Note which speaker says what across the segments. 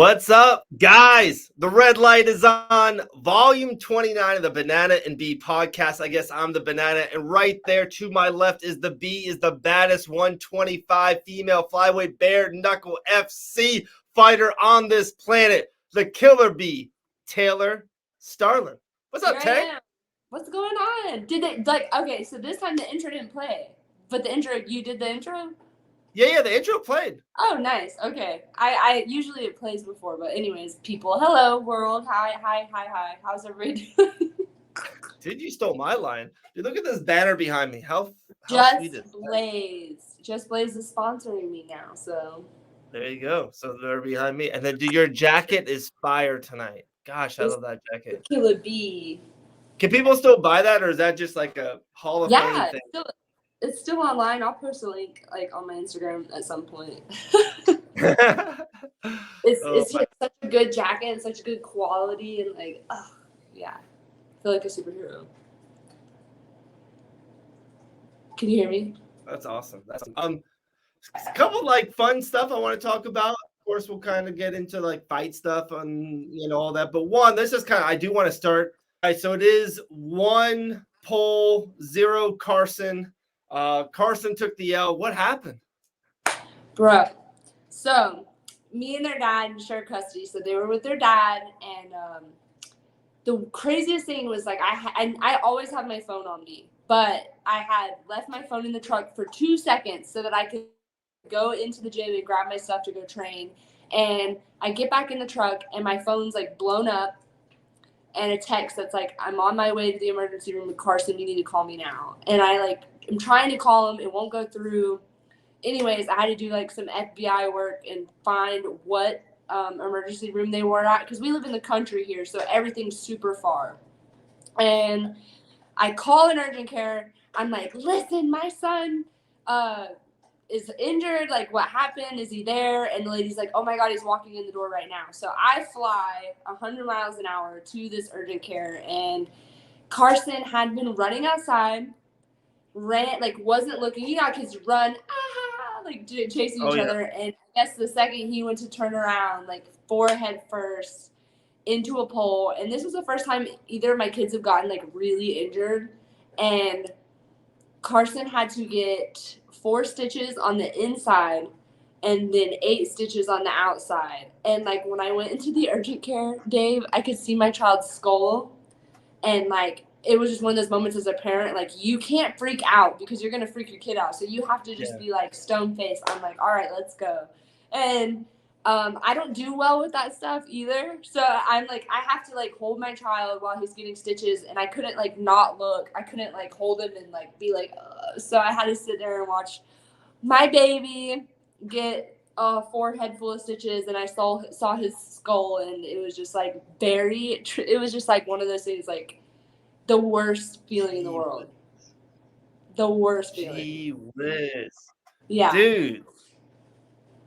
Speaker 1: What's up, guys? The red light is on. Volume 29 of the Banana and B podcast. I guess I'm the banana, and right there to my left is the B, is the baddest 125 female flyweight bare knuckle FC fighter on this planet, the killer bee, Taylor Starling. What's up,
Speaker 2: Here I
Speaker 1: Tay?
Speaker 2: am. What's going on? Did it okay? So this time the intro didn't play, but the intro, you did the intro.
Speaker 1: Yeah, the intro played.
Speaker 2: Oh, nice. Okay, I usually it plays before, but anyways, people, hello world, hi. How's everybody doing?
Speaker 1: Dude, you stole my line. Dude, look at this banner behind me. How sweet is that?
Speaker 2: Just Blaze is sponsoring me now, so
Speaker 1: There you go. So they're behind me. And then your jacket is fire tonight. Gosh, I love that jacket.
Speaker 2: Killer B.
Speaker 1: Can people still buy that, or is that just like a Hall of Fame thing?
Speaker 2: It's still online. I'll post a link like on my Instagram at some point. It's just such a good jacket and such good quality and yeah. I feel like a superhero. Can you hear me?
Speaker 1: That's awesome. A couple like fun stuff I want to talk about. Of course, we'll kind of get into like fight stuff and all that. But one, this is I do want to start. All right, so it is 1 Pole, 0 Carson. Carson took the L. What happened?
Speaker 2: Bruh. So me and their dad shared custody. So they were with their dad, and the craziest thing was like I always have my phone on me, but I had left my phone in the truck for 2 seconds so that I could go into the gym and grab my stuff to go train. And I get back in the truck and my phone's like blown up, and a text that's like, I'm on my way to the emergency room with Carson, you need to call me now. And I'm trying to call him, it won't go through. Anyways, I had to do like some FBI work and find what emergency room they were at, because we live in the country here, so everything's super far. And I call an urgent care. I'm like, listen, my son is injured. Like, what happened? Is he there? And the lady's like, oh my God, he's walking in the door right now. So I fly 100 miles an hour to this urgent care, and Carson had been running outside, wasn't looking. You know, kids run, chasing each other. And I guess the second he went to turn around, like forehead first into a pole. And this was the first time either of my kids have gotten like really injured. And Carson had to get 4 stitches on the inside and then 8 stitches on the outside. And like when I went into the urgent care, Dave, I could see my child's skull, and like it was just one of those moments as a parent, like you can't freak out because you're gonna freak your kid out, so you have to just be like stone faced. I'm like, all right, let's go. And I don't do well with that stuff either, so I'm like, I have to like hold my child while he's getting stitches, and I couldn't like not look. I couldn't like hold him and like be like, so I had to sit there and watch my baby get a forehead full of stitches, and I saw his skull, and it was just like it was just like one of those things, like the worst feeling in the world. The worst feeling.
Speaker 1: Gee whiz.
Speaker 2: Yeah.
Speaker 1: Dude.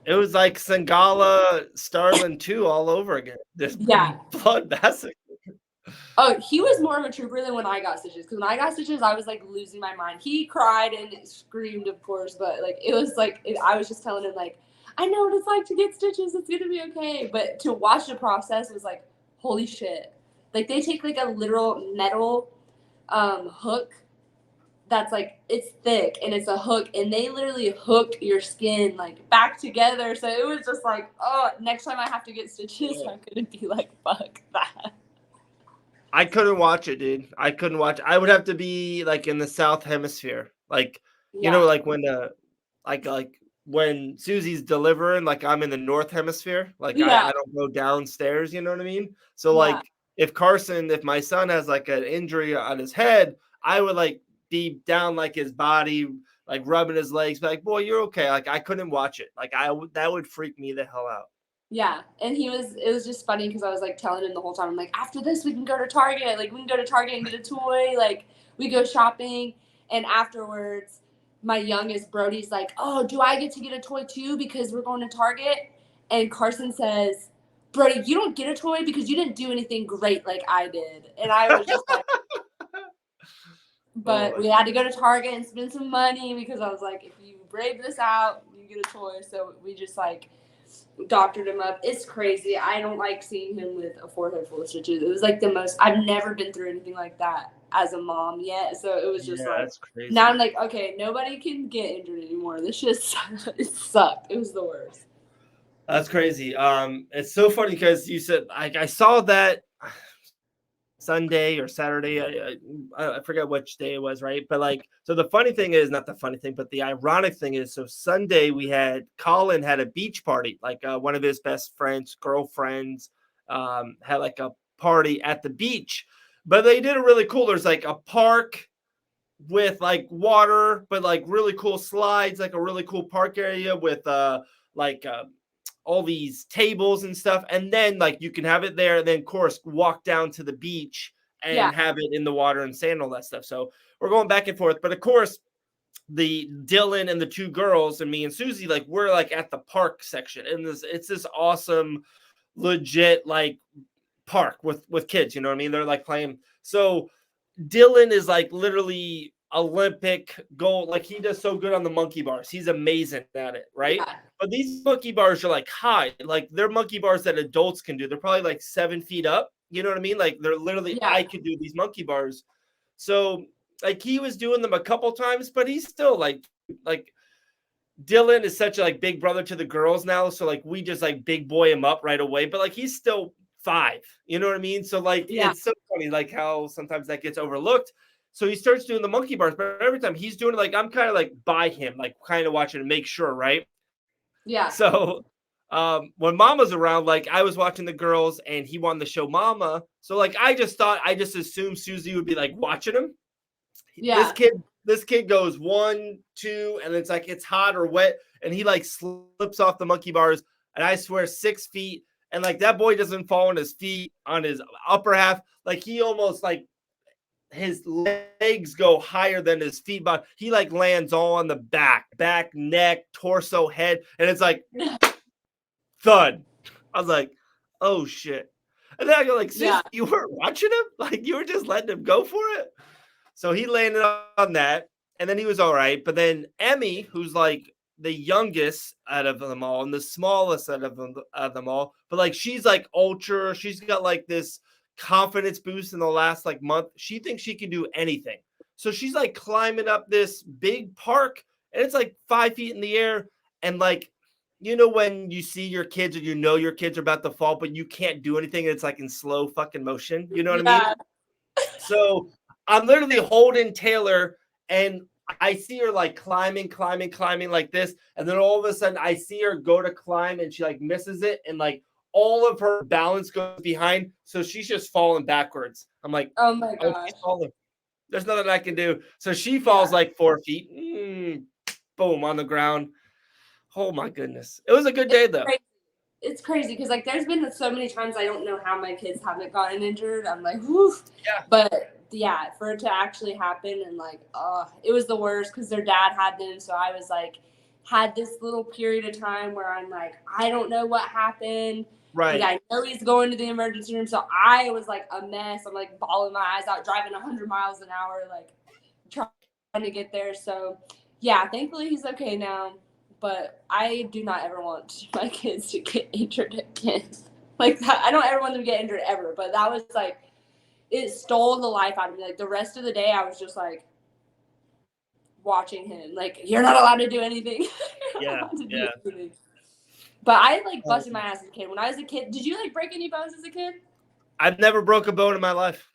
Speaker 1: It was like Sangala Starling 2 all over again. This blood massacre.
Speaker 2: Oh, he was more of a trooper than when I got stitches. Because when I got stitches, I was like losing my mind. He cried and screamed, of course, but like it was like I was just telling him like, I know what it's like to get stitches. It's gonna be okay. But to watch the process was like, holy shit! Like they take like a literal metal hook that's like, it's thick and it's a hook, and they literally hook your skin like back together. So it was just like, oh, next time I have to get stitches, I'm gonna be like, fuck that.
Speaker 1: I couldn't watch it, dude. I couldn't watch. I would have to be like in the South Hemisphere, like like when when Susie's delivering, like I'm in the North Hemisphere. Like I don't go downstairs. You know what I mean? So like if my son has like an injury on his head, I would like be down like his body, like rubbing his legs, be like, boy, you're okay. Like I couldn't watch it. Like that would freak me the hell out.
Speaker 2: Yeah, and it was just funny because I was like telling him the whole time, I'm like, after this we can go to Target, like we can go to Target and get a toy, like we go shopping. And afterwards my youngest Brody's like, oh, do I get to get a toy too because we're going to Target? And Carson says, Brody, you don't get a toy because you didn't do anything great like I did. And I was just like, but we had to go to Target and spend some money because I was like, if you brave this out, you get a toy. So we just like doctored him up. It's crazy. I don't like seeing him with a forehead full of stitches. It was like the most. I've never been through anything like that as a mom yet. So it was just like,
Speaker 1: that's crazy.
Speaker 2: now I'm like, okay, nobody can get injured anymore. This just it sucked. It was the worst.
Speaker 1: That's crazy. It's so funny because you said I saw that Sunday or Saturday. I forget which day it was, right? But like, so the funny thing is, not the funny thing, but the ironic thing is, so Sunday we had Colin had a beach party, like one of his best friends, girlfriends, had like a party at the beach, but they did it really cool. There's like a park with like water, but like really cool slides, like a really cool park area with like all these tables and stuff, and then like you can have it there, and then of course walk down to the beach and have it in the water and sand, all that stuff. So we're going back and forth, but of course the Dylan and the two girls and me and Susie, like we're like at the park section, and it's this awesome, legit like park with kids. You know what I mean? They're like playing. So Dylan is like literally Olympic gold. Like he does so good on the monkey bars. He's amazing at it, right?
Speaker 2: Yeah.
Speaker 1: But these monkey bars are like high. Like they're monkey bars that adults can do. They're probably like 7 feet up. You know what I mean? Like they're literally, I could do these monkey bars. So like he was doing them a couple times, but he's still like Dylan is such a like big brother to the girls now. So like we just like big boy him up right away. But like he's still 5. You know what I mean? So like it's so funny like how sometimes that gets overlooked. So he starts doing the monkey bars, but every time he's doing it, like I'm kind of like by him, like kind of watching to make sure, right?
Speaker 2: Yeah.
Speaker 1: So when Mama's around, like I was watching the girls and he wanted to show Mama. So like I just assumed Susie would be like watching him.
Speaker 2: Yeah.
Speaker 1: This kid goes 1, 2, and it's like it's hot or wet, and he like slips off the monkey bars, and I swear 6 feet, and like that boy doesn't fall on his feet on his upper half, like he almost like his legs go higher than his feet, but he like lands all on the back, neck, torso, head, and it's like thud. I was like, oh shit. And then I go like, you weren't watching him? Like you were just letting him go for it? So he landed on that, and then he was all right. But then Emmy, who's like the youngest out of them all and the smallest out of them all, but like she's like ultra, she's got like this confidence boost in the last like month. She thinks she can do anything. So she's like climbing up this big park, and it's like 5 feet in the air. And like, you know, when you see your kids or you know your kids are about to fall, but you can't do anything, and it's like in slow fucking motion. You know what I mean? So I'm literally holding Taylor, and I see her like climbing like this. And then all of a sudden I see her go to climb, and she like misses it. And like all of her balance goes behind. So she's just falling backwards. I'm like,
Speaker 2: oh my gosh.
Speaker 1: There's nothing I can do. So she falls like 4 feet. Boom, on the ground. Oh my goodness. It was a good day though.
Speaker 2: It's crazy because like there's been so many times I don't know how my kids haven't gotten injured. I'm like, whew.
Speaker 1: Yeah.
Speaker 2: But yeah, for it to actually happen, and like, it was the worst because their dad had them. So I was like, had this little period of time where I'm like, I don't know what happened.
Speaker 1: Right.
Speaker 2: Like, I know he's going to the emergency room. So I was like a mess. I'm like bawling my eyes out, driving 100 miles an hour, like trying to get there. So yeah, thankfully he's okay now. But I do not ever want my kids to get injured again. Like that. I don't ever want them to get injured ever. But that was like, it stole the life out of me. Like the rest of the day, I was just like watching him. Like, you're not allowed to do anything. Anything. But I like busted my ass as a kid. When I was a kid, did you like break any bones as a kid?
Speaker 1: I've never broke a bone in my life.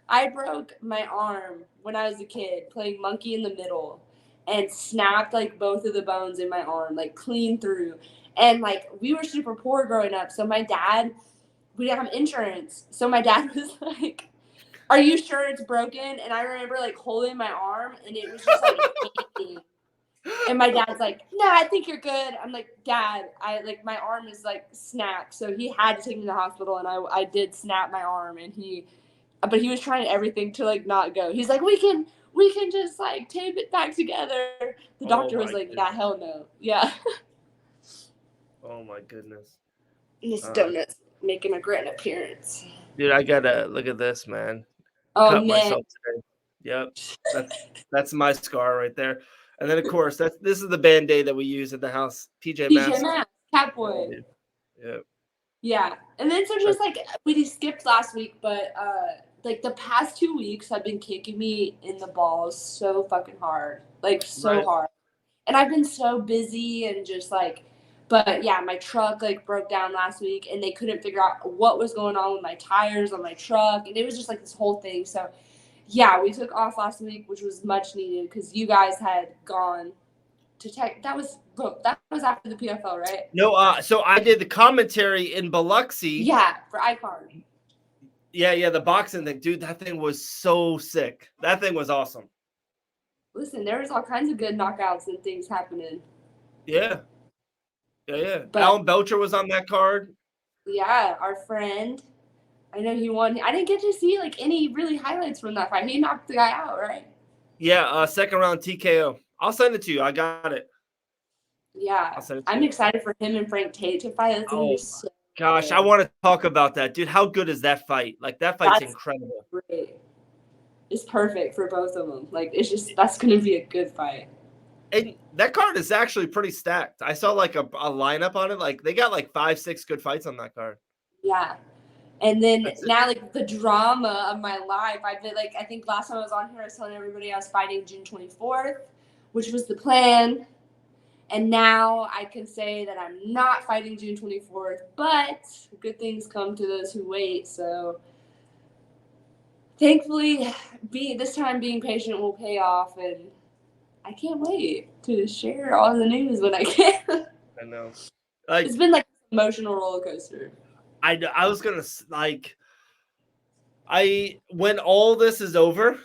Speaker 2: I broke my arm when I was a kid playing monkey in the middle, and snapped like both of the bones in my arm, like clean through. And like we were super poor growing up, so my dad, we didn't have insurance. So my dad was like, are you sure it's broken? And I remember like holding my arm, and it was just like aching. And my dad's like, no, I think you're good. I'm like, Dad, my arm is like snapped. So he had to take me to the hospital, and I did snap my arm, and but he was trying everything to like not go. He's like, we can just like tape it back together. The doctor was like, yeah, hell no. Yeah.
Speaker 1: Oh my goodness.
Speaker 2: Miss Donuts making a grand appearance.
Speaker 1: Dude, I gotta look at this, man.
Speaker 2: Oh,
Speaker 1: cut
Speaker 2: man.
Speaker 1: myself today. Yep. That's my scar right there. And then of course this is the Band-Aid that we use at the house. PJ Masks.
Speaker 2: Catboy.
Speaker 1: Yeah.
Speaker 2: Yeah. And then so just like we skipped last week, but like the past 2 weeks have been kicking me in the balls so fucking hard. Like so hard. And I've been so busy and just like, but yeah, my truck like broke down last week and they couldn't figure out what was going on with my tires on my truck. And it was just like this whole thing. So yeah, we took off last week, which was much needed because you guys had gone to tech. That was after the PFL, right?
Speaker 1: No, so I did the commentary in Biloxi.
Speaker 2: Yeah, for iCard.
Speaker 1: Yeah, the boxing thing. Dude, that thing was so sick. That thing was awesome.
Speaker 2: Listen, there was all kinds of good knockouts and things happening.
Speaker 1: Yeah. But Alan Belcher was on that card.
Speaker 2: Yeah, our friend. I know he won. I didn't get to see like any really highlights from that fight. He knocked the guy out, right?
Speaker 1: Yeah, second round TKO. I'll send it to you. I got it.
Speaker 2: Yeah, I'm excited for him and Frank Tate to fight. That's gonna be so
Speaker 1: gosh, I want to talk about that, dude. How good is that fight? Like that fight's incredible.
Speaker 2: Great. It's perfect for both of them. Like that's gonna be a good fight.
Speaker 1: And that card is actually pretty stacked. I saw like a lineup on it. Like they got like 5-6 good fights on that card.
Speaker 2: Yeah. And then now, like the drama of my life, I've been like, I think last time I was on here, I was telling everybody I was fighting June 24th, which was the plan. And now I can say that I'm not fighting June 24th, but good things come to those who wait. So thankfully, this time being patient will pay off, and I can't wait to share all the news when I can.
Speaker 1: I know.
Speaker 2: It's been like an emotional roller coaster.
Speaker 1: I was gonna like, when all this is over,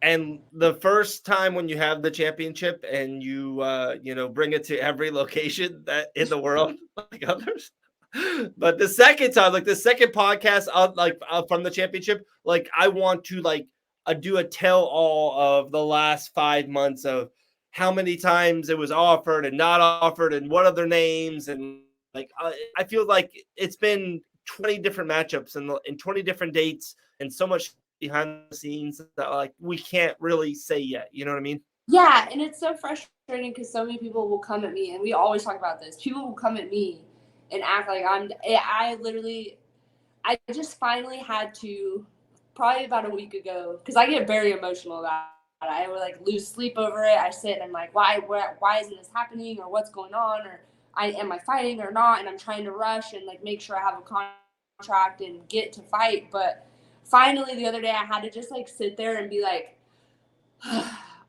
Speaker 1: and the first time when you have the championship and you bring it to every location that in the world like others, but the second time, like the second podcast from the championship, like I want to do a tell all of the last 5 months of how many times it was offered and not offered and what other names, and like I feel like it's been 20 different matchups and 20 different dates and so much behind the scenes that like we can't really say yet. You know what I mean?
Speaker 2: Yeah, and it's so frustrating because so many people will come at me, and we always talk about this. People will come at me and act like I just finally had to, probably about a week ago, because I get very emotional about it. I would like lose sleep over it. I sit and I'm like, why isn't this happening, or what's going on, or am I fighting or not? And I'm trying to rush and like make sure I have a contract and get to fight. But finally the other day I had to just like sit there and be like,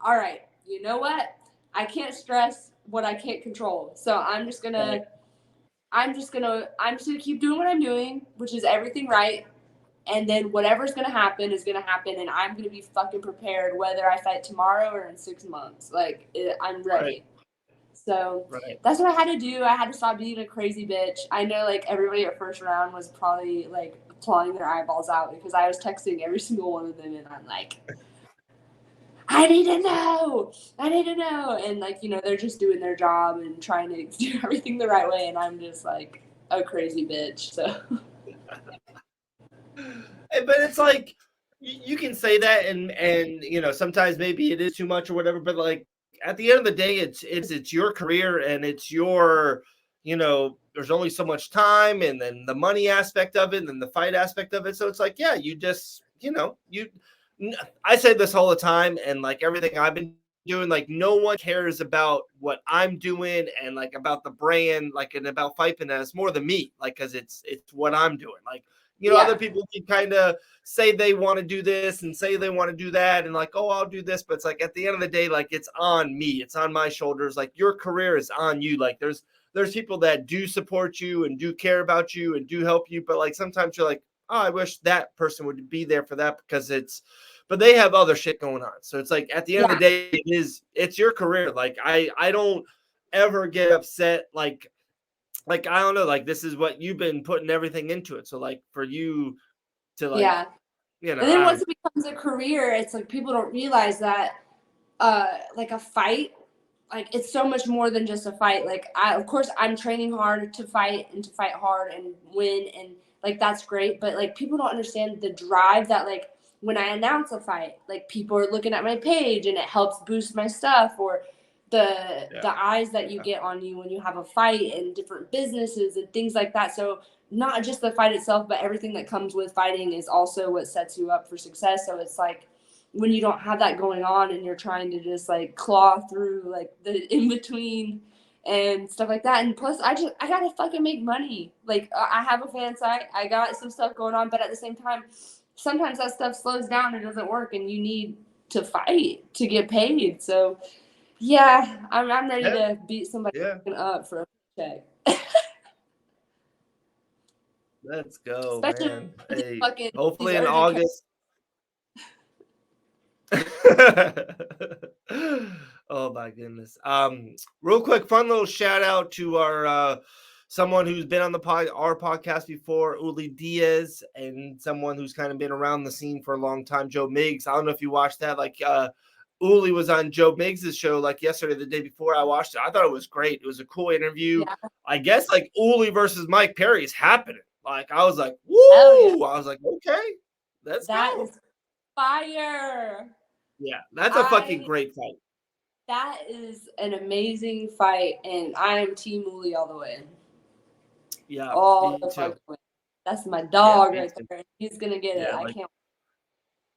Speaker 2: all right, you know what? I can't stress what I can't control. So I'm just gonna keep doing what I'm doing, which is everything right. And then whatever's gonna happen is gonna happen, and I'm gonna be fucking prepared whether I fight tomorrow or in 6 months. I'm ready.
Speaker 1: Right.
Speaker 2: So that's what I had to do. I had to stop being a crazy bitch. I know like everybody at first round was probably like clawing their eyeballs out because I was texting every single one of them, and I'm like, I need to know. And like, they're just doing their job and trying to do everything the right way. And I'm just like a crazy bitch. So.
Speaker 1: But it's like, you can say that and sometimes maybe it is too much or whatever, but like at the end of the day, it's your career and it's your, there's only so much time, and then the money aspect of it and then the fight aspect of it. So it's like, yeah, you just, I say this all the time, and like everything I've been doing, like no one cares about what I'm doing and like about the brand, like, and about Fight Bananas more than me, like, cause it's what I'm doing. Like, other people can kind of say they want to do this and say they want to do that and like, oh, I'll do this. But it's like at the end of the day, like it's on me. It's on my shoulders. Like your career is on you. Like there's people that do support you and do care about you and do help you. But like sometimes you're like, oh, I wish that person would be there for that because but they have other shit going on. So it's like at the end of the day, it's your career. Like I don't ever get upset. Like I don't know, like this is what you've been putting everything into it. So like for you to like,
Speaker 2: and then once it becomes a career, it's like people don't realize that like a fight, like it's so much more than just a fight. Like of course I'm training hard to fight and to fight hard and win, and like that's great. But like people don't understand the drive that like when I announce a fight, like people are looking at my page and it helps boost my stuff, or the eyes that you get on you when you have a fight and different businesses and things like that. So not just the fight itself, but everything that comes with fighting is also what sets you up for success. So it's like when you don't have that going on and you're trying to just like claw through like the in between and stuff like that. And plus I gotta fucking make money. Like I have a fan site, I got some stuff going on, but at the same time, sometimes that stuff slows down and doesn't work and you need to fight to get paid. So yeah, I'm ready to beat somebody up for a check.
Speaker 1: Let's go,
Speaker 2: Especially
Speaker 1: man. Hey,
Speaker 2: fucking
Speaker 1: hopefully
Speaker 2: these
Speaker 1: in
Speaker 2: urgent
Speaker 1: August. Oh my goodness. Real quick, fun little shout out to our someone who's been on our podcast before, Uli Diaz, and someone who's kind of been around the scene for a long time, Joe Miggs. I don't know if you watched that. Like Uli was on Joe Miggs' show like yesterday, the day before. I watched it. I thought it was great. It was a cool interview.
Speaker 2: Yeah.
Speaker 1: I guess like Uli versus Mike Perry is happening. Like I was like, woo!
Speaker 2: Yeah.
Speaker 1: I was like, okay, let's go.
Speaker 2: That is fire.
Speaker 1: Yeah, that's a fucking great fight.
Speaker 2: That is an amazing fight, and I am Team Uli all the way.
Speaker 1: Yeah,
Speaker 2: all the fucking way. That's my dog right there. He's gonna get it. I can't.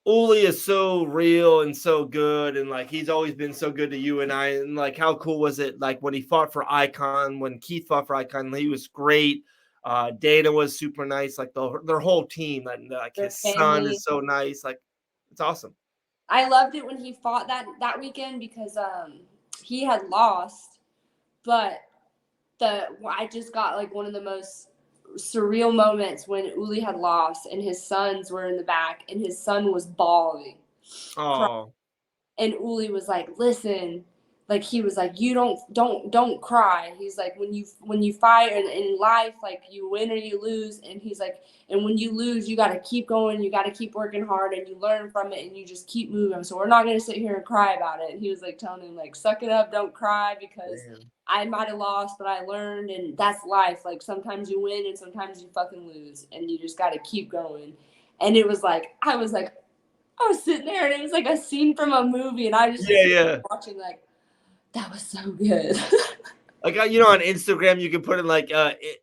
Speaker 1: Uli is so real and so good, and like he's always been so good to you and I. And like, how cool was it? Like when he fought for Icon, when Keith fought for Icon, he was great. Dana was super nice. Like their whole team, and like his son is so nice. Like it's awesome.
Speaker 2: I loved it when he fought that weekend because he had lost, but I just got like one of the most surreal moments when Uli had lost and his sons were in the back and his son was bawling.
Speaker 1: Oh.
Speaker 2: And Uli was like, listen, like he was like, you don't cry. He's like, when you fight in life, like you win or you lose. And he's like, and when you lose, you got to keep going. You got to keep working hard and you learn from it and you just keep moving. So we're not going to sit here and cry about it. And he was like telling him like, suck it up. Don't cry because I might've lost, but I learned and that's life. Like sometimes you win and sometimes you fucking lose and you just got to keep going. And it was like, I was sitting there and it was like a scene from a movie and I just watching like, that was so good.
Speaker 1: Like, on Instagram, you can put in like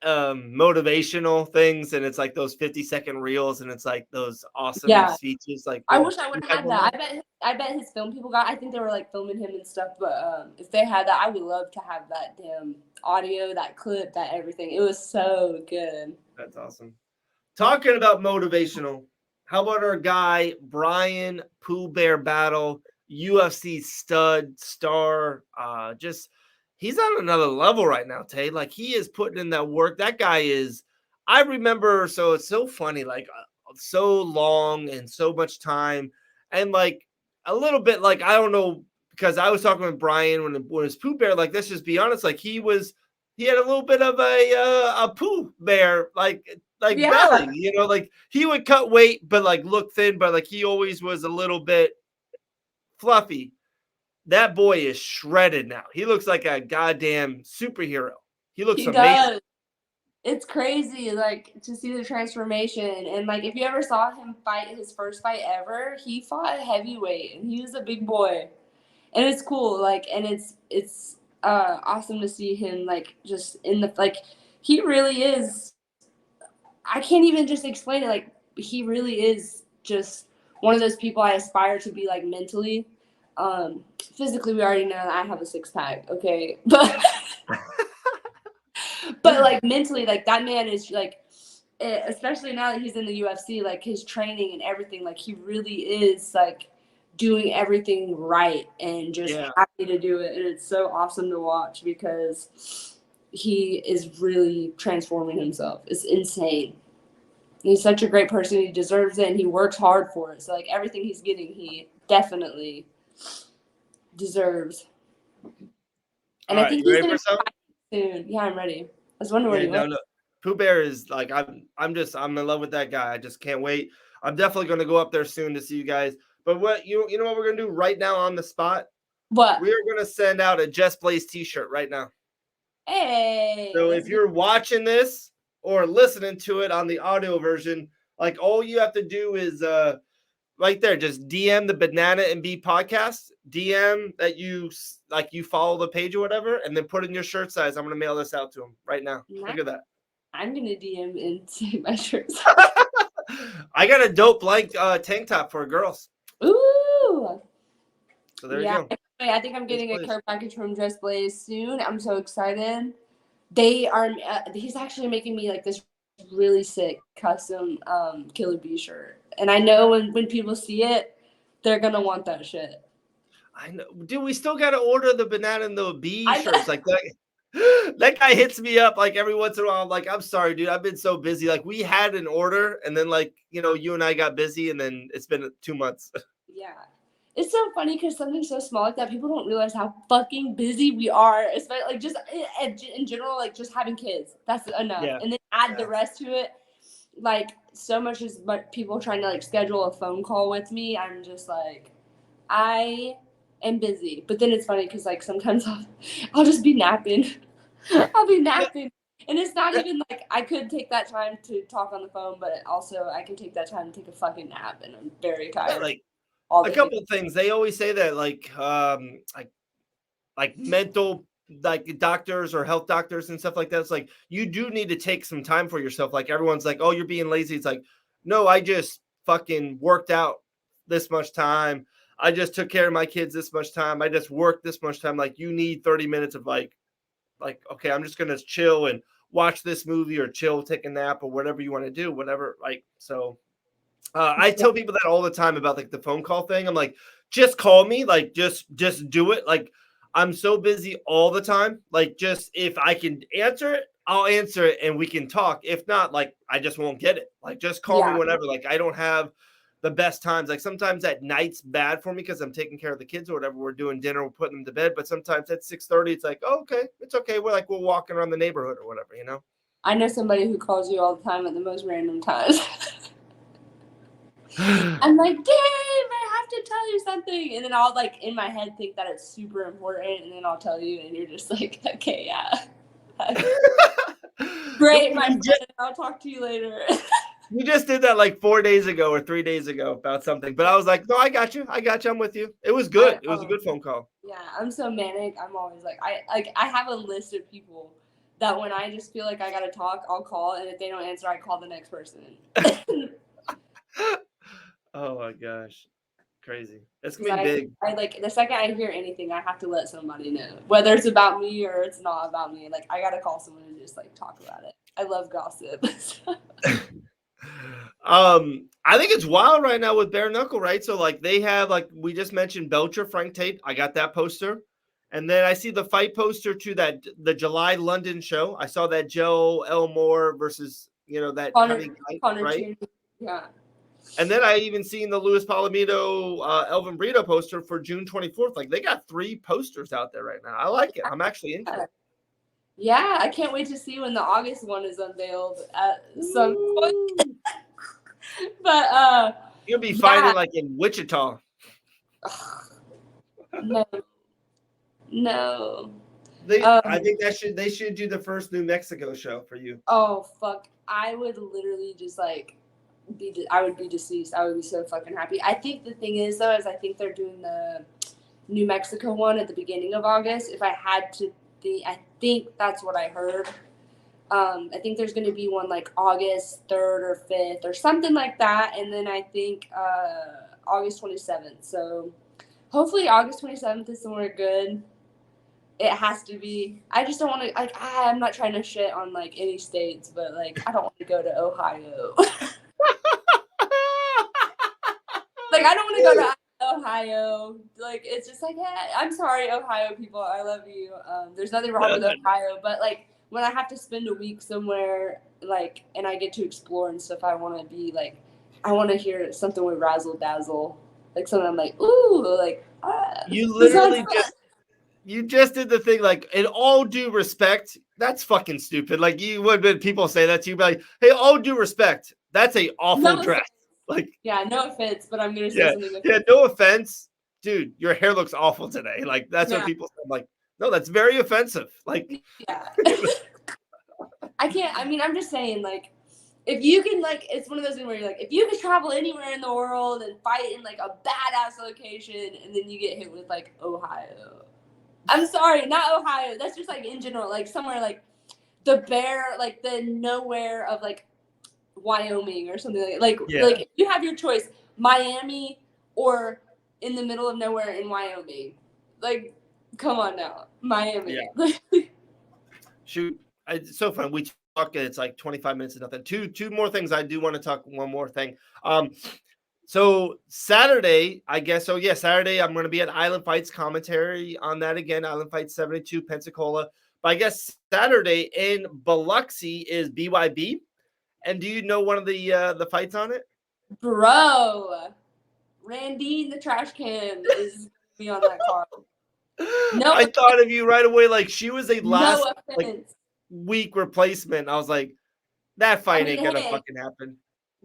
Speaker 1: motivational things, and it's like those 50-second reels, and it's like those awesome speeches. Like,
Speaker 2: I wish I would have had that. I bet his film people I think they were like filming him and stuff. But if they had that, I would love to have that damn audio, that clip, that everything. It was so good.
Speaker 1: That's awesome. Talking about motivational, how about our guy Brian Pooh Bear Battle? UFC stud star, he's on another level right now, Tay. Like he is putting in that work. That guy is, I remember, so it's so funny, like so long and so much time. And like a little bit, like, I don't know, because I was talking with Brian when it was Pooh Bear, like, let's just be honest, like he had a little bit of a Pooh Bear, like belly, like he would cut weight, but like look thin, but like he always was a little bit fluffy. That boy is shredded now. He looks like a goddamn superhero. He looks amazing.
Speaker 2: Does. It's crazy, like, to see the transformation. And, like, if you ever saw him fight his first fight ever, he fought heavyweight, and he was a big boy. And it's cool, like, and it's awesome to see him, like, just in the, like, he really is, I can't even just explain it, like, he really is just one of those people I aspire to be, like, mentally. Physically, we already know that I have a six-pack, okay? But like mentally, like that man is like, especially now that he's in the UFC, like his training and everything, like he really is like doing everything right and just happy to do it. And it's so awesome to watch because he is really transforming himself. It's insane. He's such a great person. He deserves it and he works hard for it. So like everything he's getting, he definitely deserves. And I think he's going to fight soon. Yeah, I'm ready. I was wondering where you went.
Speaker 1: No. Pooh Bear is like, I'm in love with that guy. I just can't wait. I'm definitely going to go up there soon to see you guys. But what you know what we're going to do right now on the spot?
Speaker 2: What?
Speaker 1: We are going to send out a Just Blaze t-shirt right now.
Speaker 2: Hey.
Speaker 1: So if you're watching this or listening to it on the audio version, like all you have to do is right there. Just DM the Banana and B podcast. DM that you follow the page or whatever, and then put in your shirt size. I'm gonna mail this out to him right now. Look at that.
Speaker 2: I'm gonna DM and say my shirt size.
Speaker 1: I got a dope blank tank top for girls.
Speaker 2: Ooh.
Speaker 1: So there you go.
Speaker 2: I think I'm getting a care package from Just Blaze soon. I'm so excited. They are. He's actually making me like this really sick custom Killer Bee shirt, and I know when people see it, they're gonna want that shit.
Speaker 1: I know, dude. We still gotta order the Banana and the Bee shirts. Like that. That guy hits me up like every once in a while. I'm like, I'm sorry, dude. I've been so busy. Like we had an order, and then like you and I got busy, and then it's been 2 months.
Speaker 2: Yeah. It's so funny because something so small like that, people don't realize how fucking busy we are. Especially like just in general, like just having kids. That's enough. Yeah. And then add the rest to it. Like so much is but people trying to like schedule a phone call with me. I'm just like, I am busy. But then it's funny because like sometimes I'll just be napping. I'll be napping. And it's not even like I could take that time to talk on the phone, but also I can take that time to take a fucking nap, and I'm very tired.
Speaker 1: Yeah, like a couple of things. They always say that like mental like doctors or health doctors and stuff like that. It's like you do need to take some time for yourself. Like everyone's like, oh, you're being lazy. It's like, no, I just fucking worked out this much time. I just took care of my kids this much time. I just worked this much time. Like you need 30 minutes of like, okay, I'm just gonna chill and watch this movie or chill, take a nap or whatever you want to do, whatever. Like so. I tell people that all the time about like the phone call thing. I'm like, just call me, like just do it. Like I'm so busy all the time. Like just if I can answer it, I'll answer it and we can talk. If not, like I just won't get it. Like just call me whenever. Like I don't have the best times. Like sometimes at night's bad for me because I'm taking care of the kids or whatever. We're doing dinner, we're putting them to bed. But sometimes at 6:30, it's like, oh, okay, it's okay. We're walking around the neighborhood or whatever,
Speaker 2: I know somebody who calls you all the time at the most random times. I'm like, Dave, I have to tell you something. And then I'll like in my head think that it's super important, and then I'll tell you, and you're just like, okay, yeah. Great, my friend. I'll talk to you later.
Speaker 1: You just did that like 4 days ago or 3 days ago about something. But I was like, no, I got you. I'm with you. It was good. It was a good phone call.
Speaker 2: Yeah, I'm so manic. I'm always like, I have a list of people that when I just feel like I gotta talk, I'll call, and if they don't answer, I call the next person.
Speaker 1: Oh my gosh. Crazy. It's gonna be big.
Speaker 2: I like the second I hear anything, I have to let somebody know. Whether it's about me or it's not about me. Like I gotta call someone and just like talk about it. I love gossip.
Speaker 1: I think it's wild right now with Bare Knuckle, right? So like they have like we just mentioned Belcher, Frank Tate. I got that poster. And then I see the fight poster to the July London show. I saw that Joe Elmore versus that
Speaker 2: Connor,
Speaker 1: right?
Speaker 2: Yeah.
Speaker 1: And then I even seen the Luis Palomino, Elvin Brito poster for June 24th. Like they got 3 posters out there right now. I like it. I'm actually into it.
Speaker 2: Yeah, I can't wait to see when the August one is unveiled at some point. But
Speaker 1: you'll be fighting like in Wichita.
Speaker 2: No.
Speaker 1: I think they should do the first New Mexico show for you.
Speaker 2: Oh fuck! I would literally just like. I would be deceased. I would be so fucking happy. I think the thing is though, I think they're doing the New Mexico one at the beginning of August. If I had to think, I think that's what I heard. I think there's going to be one like August 3rd or 5th or something like that. And then I think August 27th. So hopefully August 27th is somewhere good. It has to be. I just don't want to, like, I'm not trying to shit on like any states, but like, I don't want to go to Ohio. Like, I don't want to go to Ohio. Like, it's just like, yeah, I'm sorry, Ohio people. I love you. There's nothing wrong with Ohio, but like, when I have to spend a week somewhere, like, and I get to explore and stuff, I want to be like, I want to hear something with razzle dazzle, like something I'm like, ooh, like.
Speaker 1: You literally just did the thing. Like, in all due respect, that's fucking stupid. Like, you would when people say that to you, be like, hey, all due respect, that's a awful dress. Like,
Speaker 2: yeah, no offense, but I'm gonna say something.
Speaker 1: Yeah, no offense, dude. Your hair looks awful today. Like, that's what people say. I'm like, no, that's very offensive. Like,
Speaker 2: yeah. I can't. I mean, I'm just saying, like, if you can, like, it's one of those things where you're like, if you could travel anywhere in the world and fight in, like, a badass location, and then you get hit with, like, Ohio. I'm sorry, not Ohio. That's just, like, in general, like, somewhere, like, the nowhere of, like, Wyoming or something like if you have your choice, Miami or in the middle of nowhere in Wyoming. Like, come on now, Miami.
Speaker 1: Yeah. Shoot, it's so fun. We talk. It's like 25 minutes of nothing. Two more things. I do want to talk. One more thing. So Saturday, I guess. So yeah, Saturday I'm going to be at Island Fights commentary on that again. Island Fights 72 Pensacola. But I guess Saturday in Biloxi is BYB. And do you know one of the fights on it?
Speaker 2: Bro, Randy the trash can is be on that card. No,
Speaker 1: I thought of you right away. Like she was a last
Speaker 2: like
Speaker 1: week replacement. I was like, that fight ain't gonna fucking happen.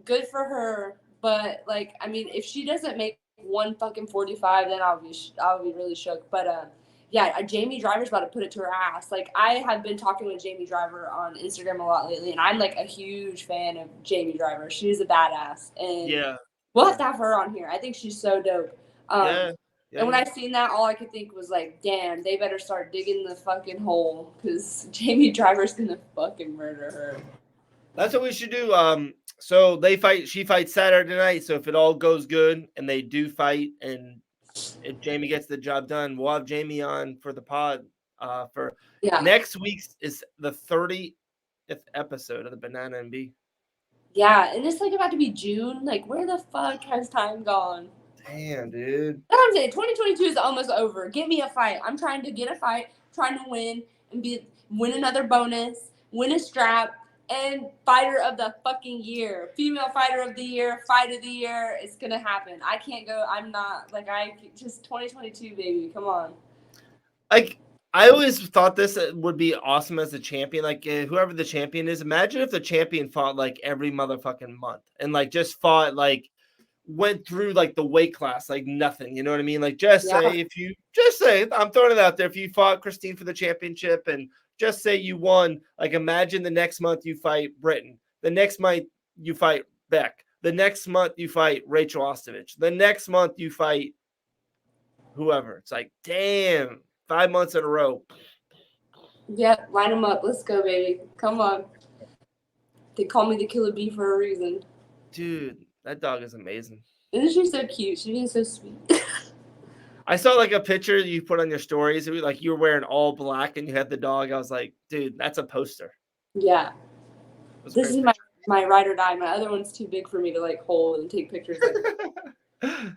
Speaker 2: Good for her, but like, I mean, if she doesn't make 1:45, then I'll be really shook. But yeah, Jamie Driver's about to put it to her ass. Like, I have been talking with Jamie Driver on Instagram a lot lately, and I'm like a huge fan of Jamie Driver. She's a badass, and we'll have to have her on here. I think she's so dope. And when I seen that, all I could think was like, damn, they better start digging the fucking hole, because Jamie Driver's gonna fucking murder her.
Speaker 1: That's what we should do. So she fights Saturday night. So if it all goes good and they do fight, and if Jamie gets the job done, we'll have Jamie on for the pod. For next week's is the 30th episode of the Banana and B.
Speaker 2: Yeah, and it's like about to be June. Like, where the fuck has time gone?
Speaker 1: Damn, dude.
Speaker 2: I'm saying 2022 is almost over. Get me a fight. I'm trying to get a fight, trying to win and win another bonus, win a strap, and fighter of the fucking year, female fighter of the year, fight of the year. It's gonna happen. I can't go. I'm not like just 2022, baby. Come on.
Speaker 1: Like, I always thought this would be awesome as a champion. Like, whoever the champion is, imagine if the champion fought like every motherfucking month and like just fought like. Went through like the weight class like nothing, you know what I mean? Like say I'm throwing it out there, if you fought Christine for the championship and just say you won, like imagine the next month you fight Britain, the next month you fight Beck, the next month you fight Rachel Ostovich, the next month you fight whoever. It's like, damn, 5 months in a row.
Speaker 2: Yep, line them up. Let's go, baby. Come on. They call me the killer bee for a reason.
Speaker 1: Dude, that dog is amazing.
Speaker 2: Isn't she so cute? She's being so sweet.
Speaker 1: I saw like a picture you put on your stories. It was like you were wearing all black and you had the dog. I was like, dude, that's a poster.
Speaker 2: Yeah. This is my ride or die. My other one's too big for me to like hold and take pictures of.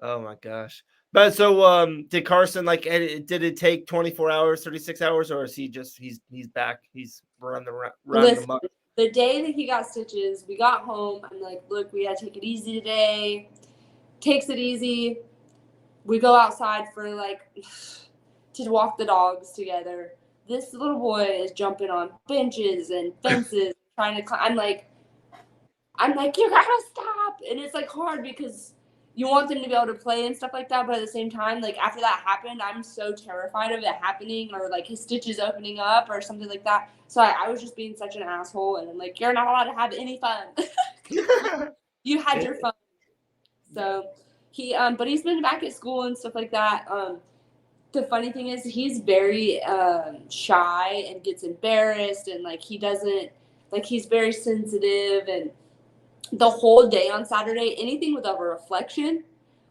Speaker 1: Oh my gosh. But so did Carson did it take 24 hours, 36 hours, or is he just he's back? He's running the muck.
Speaker 2: The day that he got stitches, we got home. I'm like, look, we gotta take it easy today. Takes it easy. We go outside for to walk the dogs together. This little boy is jumping on benches and fences, trying to climb. I'm like, you gotta stop. And it's like hard because you want them to be able to play and stuff like that, but at the same time, like after that happened, I'm so terrified of it happening or like his stitches opening up or something like that. So I was just being such an asshole, and I'm like, you're not allowed to have any fun. You had your fun. So he, but he's been back at school and stuff like that. The funny thing is he's very shy and gets embarrassed, and like he doesn't, like he's very sensitive, and the whole day on Saturday, anything with a reflection,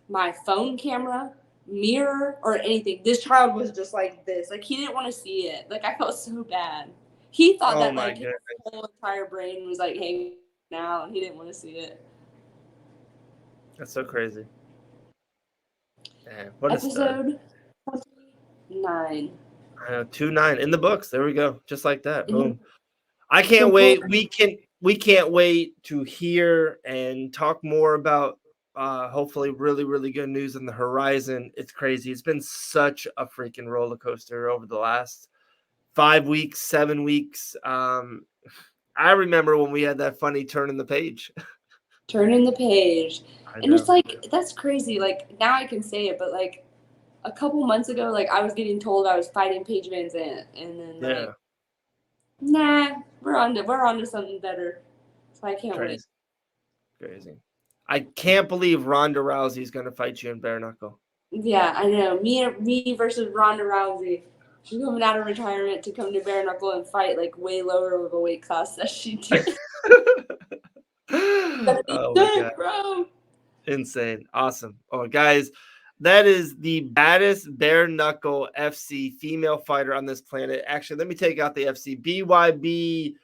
Speaker 2: my phone camera, mirror, or anything, this child was just like this. Like, he didn't want to see it. Like, I felt so bad. He thought that, like, his whole entire brain was, like, hanging out, and he didn't want to see it.
Speaker 1: That's so crazy. Man, what
Speaker 2: Episode 29.
Speaker 1: I know, 29 in the books. There we go. Just like that. Boom. I can't wait. We can't wait to hear and talk more about hopefully really, really good news on the horizon. It's crazy. It's been such a freaking roller coaster over the last 5 weeks, 7 weeks. I remember when we had that funny turning the page.
Speaker 2: Turning the page. And it's like, that's crazy. Like, now I can say it, but like a couple months ago, like I was getting told I was fighting Paige Van Zandt, and then like, nah, we're on to something better. I can't wait.
Speaker 1: Crazy. I can't believe Ronda Rousey is going to fight you in bare knuckle.
Speaker 2: Yeah, I know. Me versus Ronda Rousey. She's coming out of retirement to come to bare knuckle and fight like way lower of a weight class that she did.
Speaker 1: Oh my God.
Speaker 2: Bro.
Speaker 1: Insane. Awesome. Oh, guys, that is the baddest bare knuckle FC female fighter on this planet. Actually, let me take out the FC. BYB,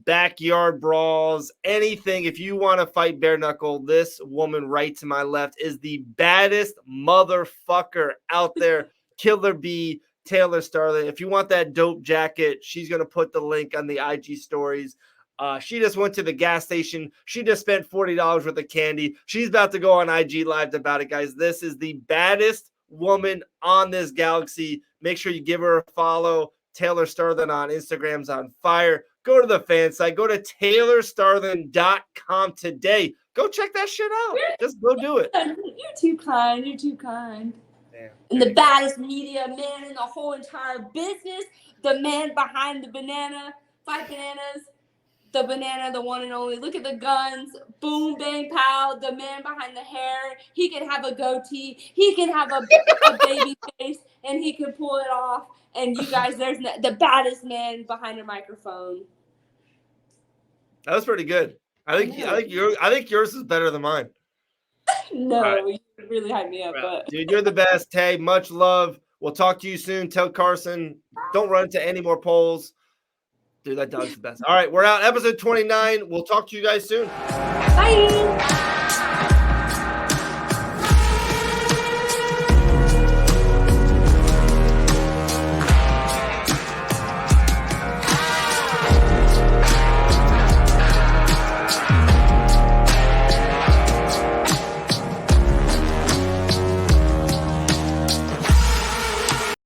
Speaker 1: backyard brawls, anything. If you want to fight bare knuckle, this woman right to my left is the baddest motherfucker out there. Killer B, Taylor Starling. If you want that dope jacket, she's going to put the link on the IG stories. She just went to the gas station. She just spent $40 worth of candy. She's about to go on IG Live about it, guys. This is the baddest woman on this galaxy. Make sure you give her a follow. Taylor Starling on Instagram's on fire. Go to the fan site. Go to taylorstarling.com today. Go check that shit out. Just go do it.
Speaker 2: You're too kind. You're too kind.
Speaker 1: Damn.
Speaker 2: And the baddest media man in the whole entire business. The man behind the banana. 5 bananas. The banana, the one and only. Look at the guns. Boom, bang, pow. The man behind the hair. He can have a goatee. He can have a baby face, and he can pull it off. And you guys, there's the baddest man behind a microphone.
Speaker 1: That was pretty good. I think yours is better than mine.
Speaker 2: No,
Speaker 1: right.
Speaker 2: You really hyped me up, but
Speaker 1: dude, you're the best. Tay, much love. We'll talk to you soon. Tell Carson, don't run into any more polls. Dude, that dog's the best. All right, we're out. Episode 29. We'll talk to you guys soon.
Speaker 2: Bye.